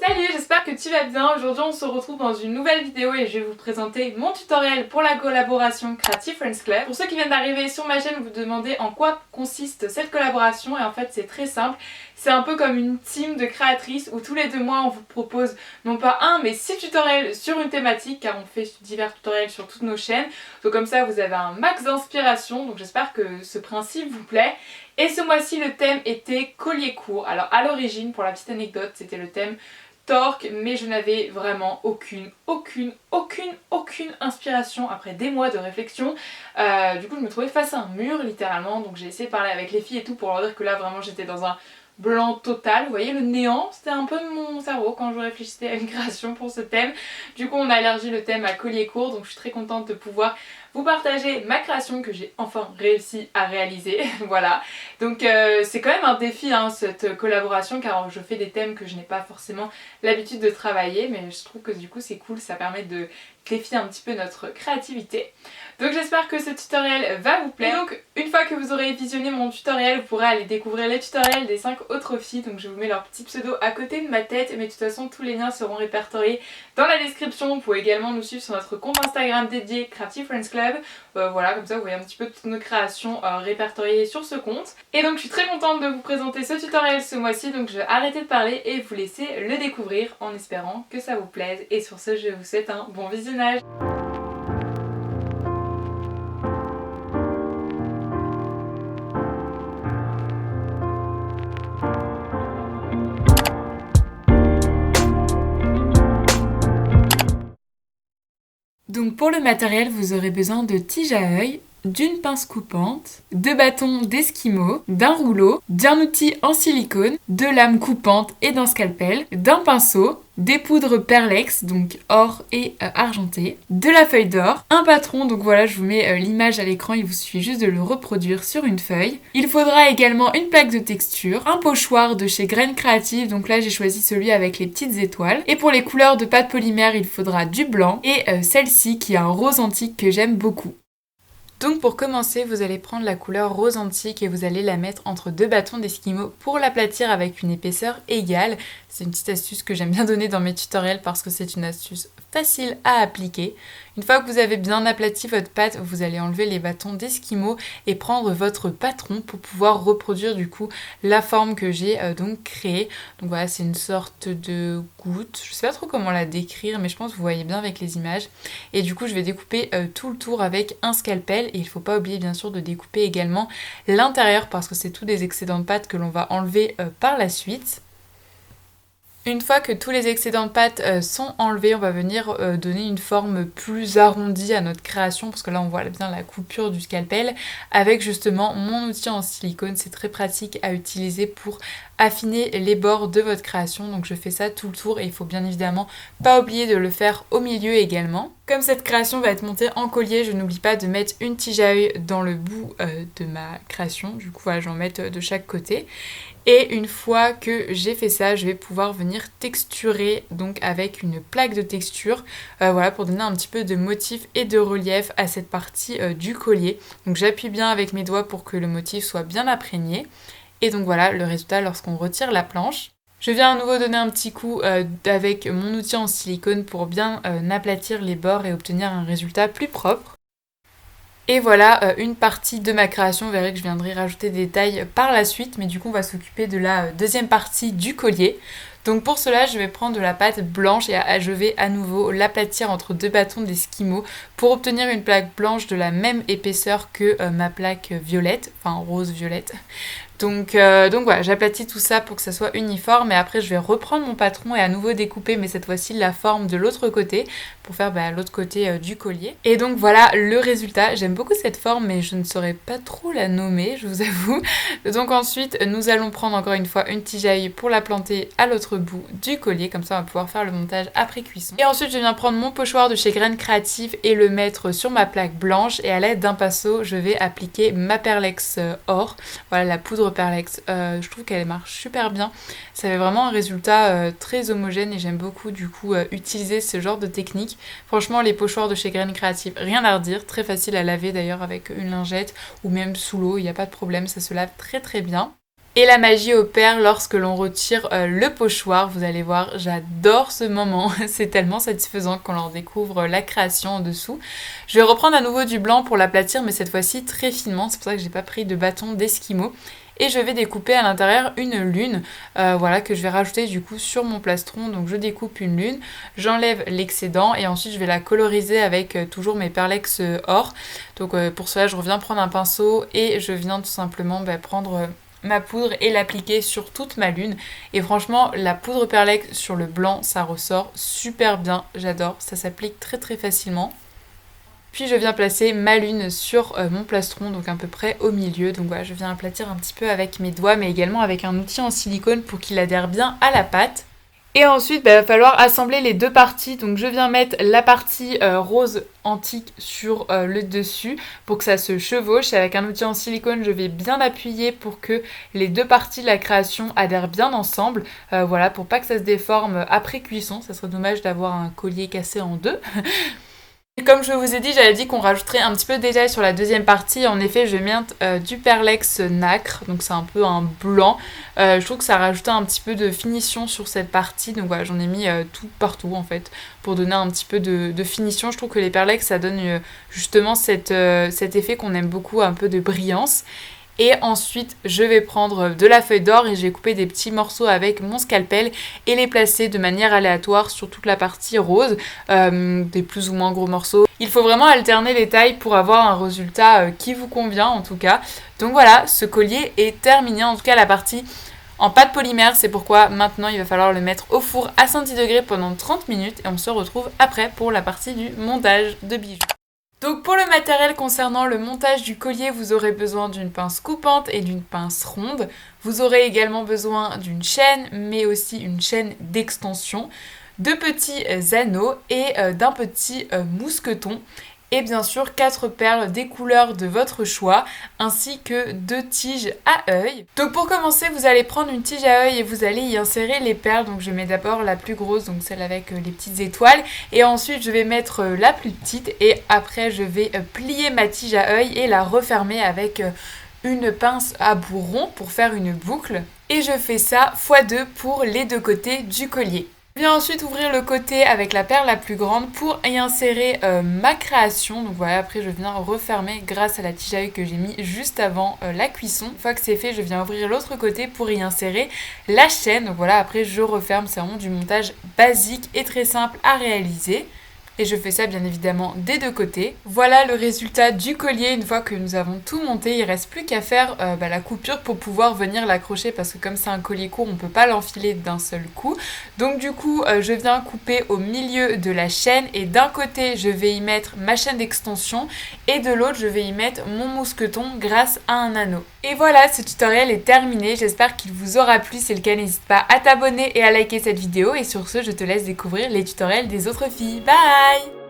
Salut, j'espère que tu vas bien. Aujourd'hui on se retrouve dans une nouvelle vidéo et je vais vous présenter mon tutoriel pour la collaboration Creative Friends Club. Pour ceux qui viennent d'arriver sur ma chaîne, vous vous demandez en quoi consiste cette collaboration et en fait c'est très simple. C'est un peu comme une team de créatrices où tous les 2 mois on vous propose non pas 1 mais 6 tutoriels sur une thématique car on fait divers tutoriels sur toutes nos chaînes. Donc comme ça vous avez un max d'inspiration, donc j'espère que ce principe vous plaît. Et ce mois-ci le thème était collier court. Alors à l'origine, pour la petite anecdote, c'était le thème torque, mais je n'avais vraiment aucune inspiration après des mois de réflexion. Du coup je me trouvais face à un mur littéralement, donc j'ai essayé de parler avec les filles et tout pour leur dire que là vraiment j'étais dans un blanc total. Vous voyez le néant, c'était un peu mon cerveau quand je réfléchissais à une création pour ce thème. Du coup on a élargi le thème à collier court, donc je suis très contente de pouvoir vous partager ma création que j'ai enfin réussi à réaliser. Voilà, donc c'est quand même un défi cette collaboration car je fais des thèmes que je n'ai pas forcément l'habitude de travailler, mais je trouve que du coup c'est cool, ça permet de défier un petit peu notre créativité. Donc j'espère que ce tutoriel va vous plaire. Et donc une fois que vous aurez visionné mon tutoriel, vous pourrez aller découvrir les tutoriels des 5 autres filles. Donc je vous mets leur petit pseudo à côté de ma tête, mais de toute façon tous les liens seront répertoriés dans la description. Vous pouvez également nous suivre sur notre compte Instagram dédié Creative Friends Club. Voilà, comme ça vous voyez un petit peu toutes nos créations répertoriées sur ce compte. Et donc je suis très contente de vous présenter ce tutoriel ce mois-ci, donc je vais arrêter de parler et vous laisser le découvrir en espérant que ça vous plaise. Et sur ce, je vous souhaite un bon visionnage. Donc pour le matériel, vous aurez besoin de tiges à œil, d'une pince coupante, de bâtons d'esquimau, d'un rouleau, d'un outil en silicone, de lames coupantes et d'un scalpel, d'un pinceau, des poudres perlex, donc or et argenté, de la feuille d'or, un patron, donc voilà je vous mets l'image à l'écran, il vous suffit juste de le reproduire sur une feuille. Il faudra également une plaque de texture, un pochoir de chez Graines Créatives, donc là j'ai choisi celui avec les petites étoiles. Et pour les couleurs de pâte polymère, il faudra du blanc et celle-ci qui est un rose antique que j'aime beaucoup. Donc pour commencer, vous allez prendre la couleur rose antique et vous allez la mettre entre 2 bâtons d'esquimau pour l'aplatir avec une épaisseur égale. C'est une petite astuce que j'aime bien donner dans mes tutoriels parce que c'est une astuce facile à appliquer. Une fois que vous avez bien aplati votre pâte, vous allez enlever les bâtons d'esquimau et prendre votre patron pour pouvoir reproduire du coup la forme que j'ai donc créée. Donc voilà, c'est une sorte de goutte. Je sais pas trop comment la décrire, mais je pense que vous voyez bien avec les images. Et du coup, je vais découper tout le tour avec un scalpel. Et il ne faut pas oublier bien sûr de découper également l'intérieur parce que c'est tous des excédents de pâte que l'on va enlever par la suite. Une fois que tous les excédents de pâte sont enlevés, on va venir donner une forme plus arrondie à notre création parce que là on voit bien la coupure du scalpel avec justement mon outil en silicone. C'est très pratique à utiliser pour affiner les bords de votre création. Donc je fais ça tout le tour et il faut bien évidemment pas oublier de le faire au milieu également. Comme cette création va être montée en collier, je n'oublie pas de mettre une tige à œil dans le bout de ma création. Du coup voilà, je vais en mettre de chaque côté. Et une fois que j'ai fait ça, je vais pouvoir venir texturer donc avec une plaque de texture voilà, pour donner un petit peu de motif et de relief à cette partie du collier. Donc j'appuie bien avec mes doigts pour que le motif soit bien imprégné. Et donc voilà le résultat lorsqu'on retire la planche. Je viens à nouveau donner un petit coup avec mon outil en silicone pour bien aplatir les bords et obtenir un résultat plus propre. Et voilà une partie de ma création, vous verrez que je viendrai rajouter des détails par la suite, mais du coup on va s'occuper de la deuxième partie du collier. Donc pour cela je vais prendre de la pâte blanche et je vais à nouveau l'aplatir entre 2 bâtons d'esquimau pour obtenir une plaque blanche de la même épaisseur que ma plaque violette, enfin rose-violette. Donc voilà, j'aplatis tout ça pour que ça soit uniforme et après je vais reprendre mon patron et à nouveau découper, mais cette fois-ci la forme de l'autre côté pour faire l'autre côté du collier. Et donc voilà le résultat. J'aime beaucoup cette forme mais je ne saurais pas trop la nommer, je vous avoue. Donc ensuite nous allons prendre encore une fois une tige à œil pour la planter à l'autre bout du collier, comme ça on va pouvoir faire le montage après cuisson. Et ensuite je viens prendre mon pochoir de chez Graines Créatives et le mettre sur ma plaque blanche et à l'aide d'un pinceau je vais appliquer ma perlex or, voilà la poudre perlex. Je trouve qu'elle marche super bien, ça fait vraiment un résultat très homogène et j'aime beaucoup du coup utiliser ce genre de technique. Franchement les pochoirs de chez Graines Créatives, rien à redire, très facile à laver d'ailleurs avec une lingette ou même sous l'eau, il n'y a pas de problème, ça se lave très très bien. Et la magie opère lorsque l'on retire le pochoir. Vous allez voir, j'adore ce moment. C'est tellement satisfaisant quand on découvre la création en dessous. Je vais reprendre à nouveau du blanc pour l'aplatir, mais cette fois-ci très finement. C'est pour ça que j'ai pas pris de bâton d'esquimau. Et je vais découper à l'intérieur une lune, voilà, que je vais rajouter du coup sur mon plastron. Donc je découpe une lune, j'enlève l'excédent et ensuite je vais la coloriser avec toujours mes perlex or. Donc pour cela je reviens prendre un pinceau et je viens tout simplement prendre ma poudre et l'appliquer sur toute ma lune. Et franchement la poudre perlex sur le blanc ça ressort super bien, j'adore, ça s'applique très très facilement. Puis je viens placer ma lune sur mon plastron, donc à peu près au milieu. Donc voilà, je viens aplatir un petit peu avec mes doigts, mais également avec un outil en silicone pour qu'il adhère bien à la pâte. Et ensuite, il va falloir assembler les deux parties. Donc je viens mettre la partie rose antique sur le dessus pour que ça se chevauche. Et avec un outil en silicone, je vais bien appuyer pour que les deux parties de la création adhèrent bien ensemble. Voilà, pour pas que ça se déforme après cuisson. Ça serait dommage d'avoir un collier cassé en deux. Et comme je vous ai dit, j'avais dit qu'on rajouterait un petit peu de détails sur la deuxième partie. En effet, je vais mettre du perlex nacre, donc c'est un peu un blanc. Je trouve que ça rajoute un petit peu de finition sur cette partie, donc voilà, j'en ai mis tout partout en fait, pour donner un petit peu de finition. Je trouve que les perlex, ça donne justement cet effet qu'on aime beaucoup, un peu de brillance. Et ensuite, je vais prendre de la feuille d'or et je vais couper des petits morceaux avec mon scalpel et les placer de manière aléatoire sur toute la partie rose, des plus ou moins gros morceaux. Il faut vraiment alterner les tailles pour avoir un résultat qui vous convient en tout cas. Donc voilà, ce collier est terminé, en tout cas la partie en pâte polymère, c'est pourquoi maintenant il va falloir le mettre au four à 110 degrés pendant 30 minutes et on se retrouve après pour la partie du montage de bijoux. Donc pour le matériel concernant le montage du collier, vous aurez besoin d'une pince coupante et d'une pince ronde. Vous aurez également besoin d'une chaîne, mais aussi une chaîne d'extension, de petits anneaux et d'un petit mousqueton. Et bien sûr 4 perles des couleurs de votre choix, ainsi que 2 tiges à œil. Donc pour commencer, vous allez prendre une tige à œil et vous allez y insérer les perles. Donc je mets d'abord la plus grosse, donc celle avec les petites étoiles. Et ensuite je vais mettre la plus petite et après je vais plier ma tige à œil et la refermer avec une pince à bout rond pour faire une boucle. Et je fais ça x2 pour les deux côtés du collier. Je viens ensuite ouvrir le côté avec la perle la plus grande pour y insérer ma création. Donc voilà, après je viens refermer grâce à la tige à œil que j'ai mis juste avant la cuisson. Une fois que c'est fait, je viens ouvrir l'autre côté pour y insérer la chaîne. Donc voilà, après je referme, c'est vraiment du montage basique et très simple à réaliser. Et je fais ça bien évidemment des deux côtés. Voilà le résultat du collier. Une fois que nous avons tout monté, il ne reste plus qu'à faire la coupure pour pouvoir venir l'accrocher parce que comme c'est un collier court, on ne peut pas l'enfiler d'un seul coup. Donc du coup, je viens couper au milieu de la chaîne et d'un côté, je vais y mettre ma chaîne d'extension et de l'autre, je vais y mettre mon mousqueton grâce à un anneau. Et voilà, ce tutoriel est terminé. J'espère qu'il vous aura plu. Si c'est le cas, n'hésite pas à t'abonner et à liker cette vidéo. Et sur ce, je te laisse découvrir les tutoriels des autres filles. Bye!